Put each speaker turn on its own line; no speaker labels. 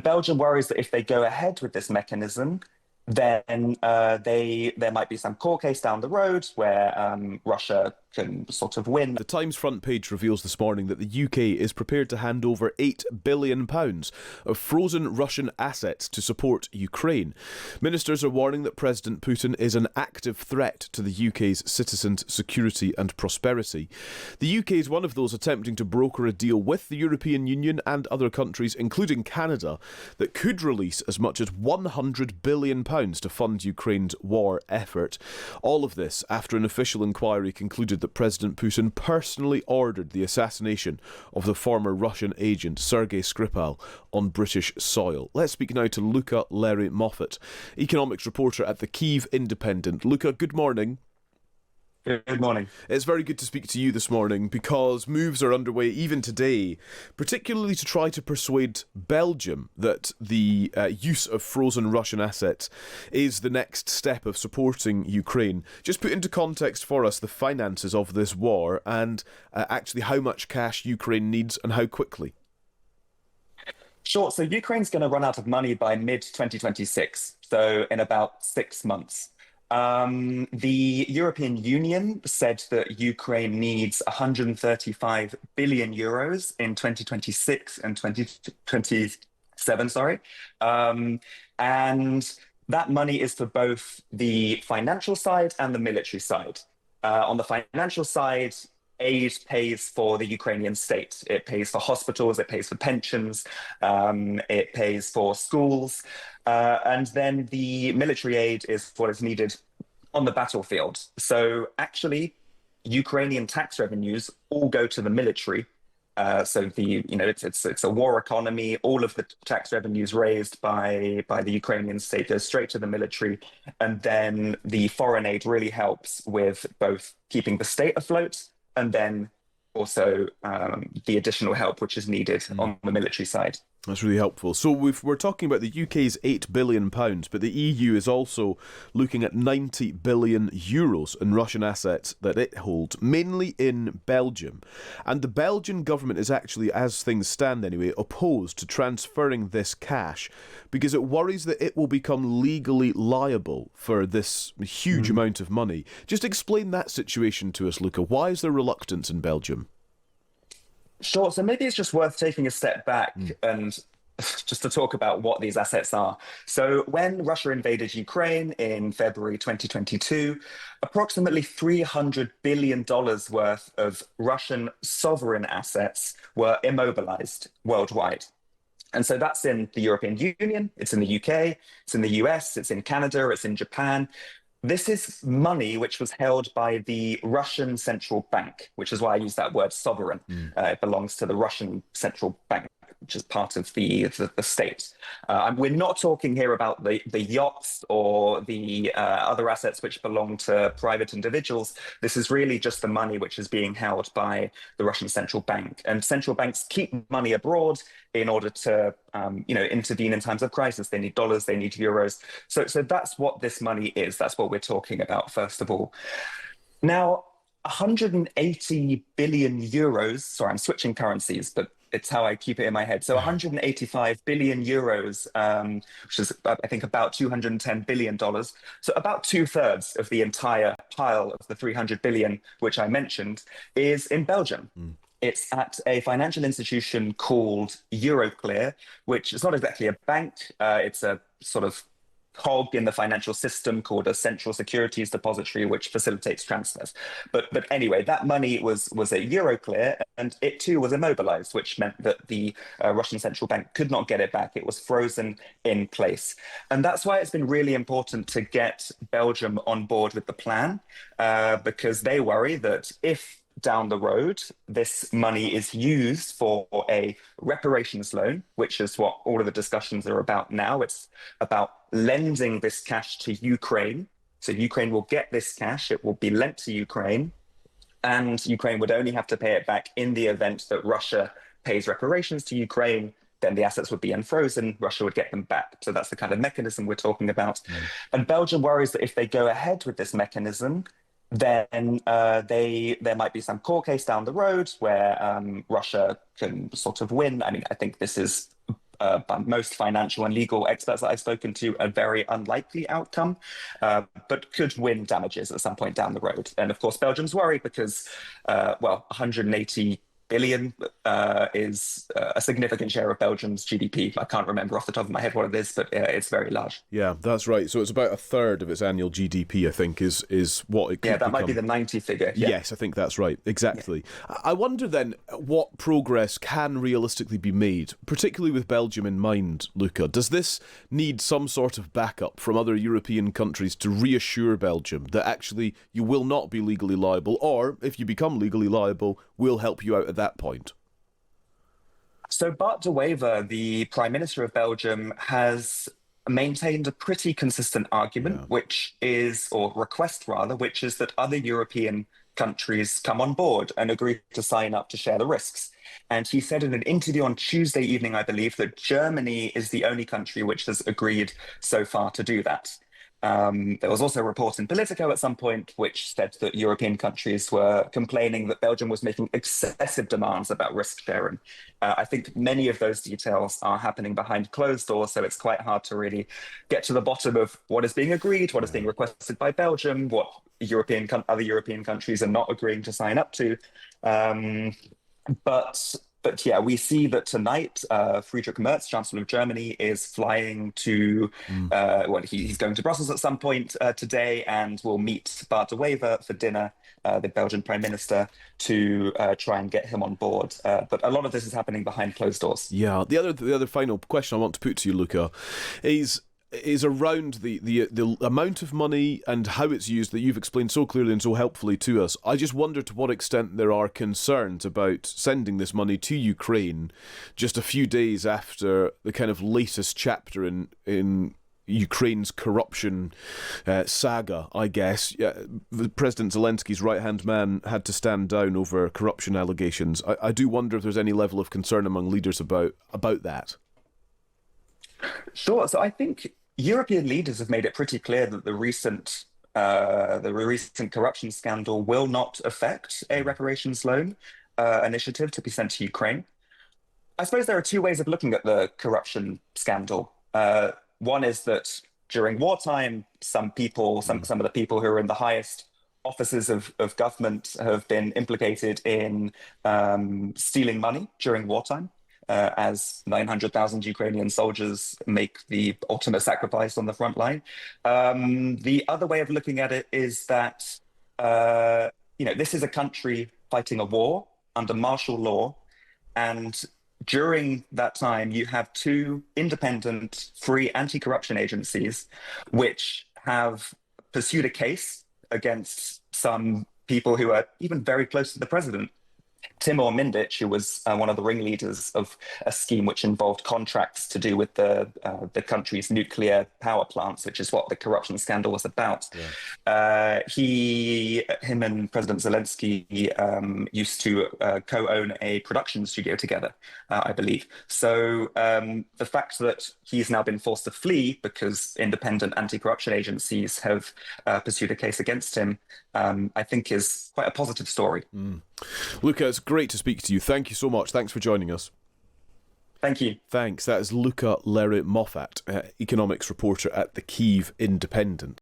Belgium worries that if they go ahead with this mechanism, then there might be some court case down the road where Russia can sort of win.
The Times front page reveals this morning that the UK is prepared to hand over £8 billion of frozen Russian assets to support Ukraine. Ministers are warning that President Putin is an active threat to the UK's citizens' security and prosperity. The UK is one of those attempting to broker a deal with the European Union and other countries, including Canada, that could release as much as £100 billion to fund Ukraine's war effort. All of this after an official inquiry concluded that President Putin personally ordered the assassination of the former Russian agent Sergei Skripal on British soil. Let's speak now to Luca Lery Moffatt, economics reporter at the Kyiv Independent. Luca, good morning.
Good morning.
It's very good to speak to you this morning because moves are underway even today, particularly to try to persuade Belgium that the use of frozen Russian assets is the next step of supporting Ukraine. Just put into context for us the finances of this war and actually how much cash Ukraine needs and how quickly.
Sure. So Ukraine's going to run out of money by mid-2026, so in about 6 months. The European Union said that Ukraine needs 135 billion euros in 2026 and 2027, sorry. And that money is for both the financial side and the military side. On the financial side, aid pays for the Ukrainian state. It pays for hospitals, it pays for pensions, it pays for schools. And then the military aid is what is needed on the battlefield. So actually, Ukrainian tax revenues all go to the military. It's a war economy. All of the tax revenues raised by the Ukrainian state goes straight to the military, and then the foreign aid really helps with both keeping the state afloat and then also the additional help which is needed on the military side.
That's really helpful. So we're talking about the UK's £8 billion, but the EU is also looking at 90 billion euros in Russian assets that it holds, mainly in Belgium. And the Belgian government is actually, as things stand anyway, opposed to transferring this cash because it worries that it will become legally liable for this huge amount of money. Just explain that situation to us, Luca. Why is there reluctance in Belgium?
Sure. So maybe it's just worth taking a step back and just to talk about what these assets are. So when Russia invaded Ukraine in February 2022, approximately $300 billion worth of Russian sovereign assets were immobilized worldwide. And so that's in the European Union, it's in the UK, it's in the US, it's in Canada, it's in Japan. This is money which was held by the Russian central bank, which is why I use that word sovereign. It belongs to the Russian central bank, which is part of the state. We're not talking here about the yachts or the other assets which belong to private individuals. This is really just the money which is being held by the Russian central bank. And central banks keep money abroad in order to intervene in times of crisis. They need dollars, they need euros. So that's what this money is. That's what we're talking about, first of all. Now, 180 billion euros, sorry, I'm switching currencies, but it's how I keep it in my head. So 185 billion euros, which is, I think, about $210 billion. So about 2/3 of the entire pile of the 300 billion, which I mentioned, is in Belgium. It's at a financial institution called Euroclear, which is not exactly a bank. It's a sort of cog in the financial system called a central securities depository, which facilitates transfers. But anyway, that money was at Euroclear, and it too was immobilized, which meant that the Russian central bank could not get it back. It was frozen in place. And that's why it's been really important to get Belgium on board with the plan, because they worry that if down the road this money is used for a reparations loan, which is what all of the discussions are about now. It's about lending this cash to Ukraine. So Ukraine will get this cash, it will be lent to Ukraine, and Ukraine would only have to pay it back in the event that Russia pays reparations to Ukraine. Then the assets would be unfrozen, Russia would get them back. So that's the kind of mechanism we're talking about. And Belgium worries that if they go ahead with this mechanism, then there might be some court case down the road where Russia can sort of win. I mean, I think this is by most financial and legal experts that I've spoken to, a very unlikely outcome, but could win damages at some point down the road. And of course, Belgium's worried because, 180 billion is a significant share of Belgium's GDP. I can't remember off the top of my head what it is, but it's very large.
Yeah, that's right. So it's about a third of its annual GDP, I think, is what it could
Yeah, that might be
become.
the 90 figure. Yeah.
Yes, I think that's right. Exactly. Yeah. I wonder then what progress can realistically be made, particularly with Belgium in mind, Luca. Does this need some sort of backup from other European countries to reassure Belgium that actually you will not be legally liable, or if you become legally liable, we'll help you out at that point?
So Bart de Wever, the Prime Minister of Belgium, has maintained a pretty consistent argument, which is, or request rather, which is that other European countries come on board and agree to sign up to share the risks. And he said in an interview on Tuesday evening, I believe, that Germany is the only country which has agreed so far to do that. There was also a report in Politico at some point which said that European countries were complaining that Belgium was making excessive demands about risk sharing. I think many of those details are happening behind closed doors, so it's quite hard to really get to the bottom of what is being agreed, what is being requested by Belgium, what other European countries are not agreeing to sign up to. But yeah, we see that tonight, Friedrich Merz, Chancellor of Germany, is flying to, he's going to Brussels at some point today and will meet Bart de Wever for dinner, the Belgian Prime Minister, to try and get him on board. But a lot of this is happening behind closed doors.
Yeah, the other final question I want to put to you, Luca, is around the amount of money and how it's used that you've explained so clearly and so helpfully to us. I just wonder to what extent there are concerns about sending this money to Ukraine just a few days after the kind of latest chapter in Ukraine's corruption saga, I guess. President Zelensky's right-hand man had to stand down over corruption allegations. I do wonder if there's any level of concern among leaders about that.
Sure. So I think European leaders have made it pretty clear that the recent corruption scandal will not affect a reparations loan initiative to be sent to Ukraine. I suppose there are two ways of looking at the corruption scandal. One is that during wartime, some of the people who are in the highest offices of government have been implicated in stealing money during wartime. As 900,000 Ukrainian soldiers make the ultimate sacrifice on the front line. The other way of looking at it is that, this is a country fighting a war under martial law. And during that time, you have two independent, free anti-corruption agencies, which have pursued a case against some people who are even very close to the president. Timur Mindic, who was one of the ringleaders of a scheme which involved contracts to do with the country's nuclear power plants, which is what the corruption scandal was about. Yeah. Him and President Zelensky used to co-own a production studio together, I believe. So the fact that he's now been forced to flee because independent anti-corruption agencies have pursued a case against him, I think is quite a positive story.
Luca, it's great to speak to you. Thank you so much. Thanks for joining us.
Thank you.
Thanks. That is Luca Lery Moffatt, economics reporter at the Kyiv Independent.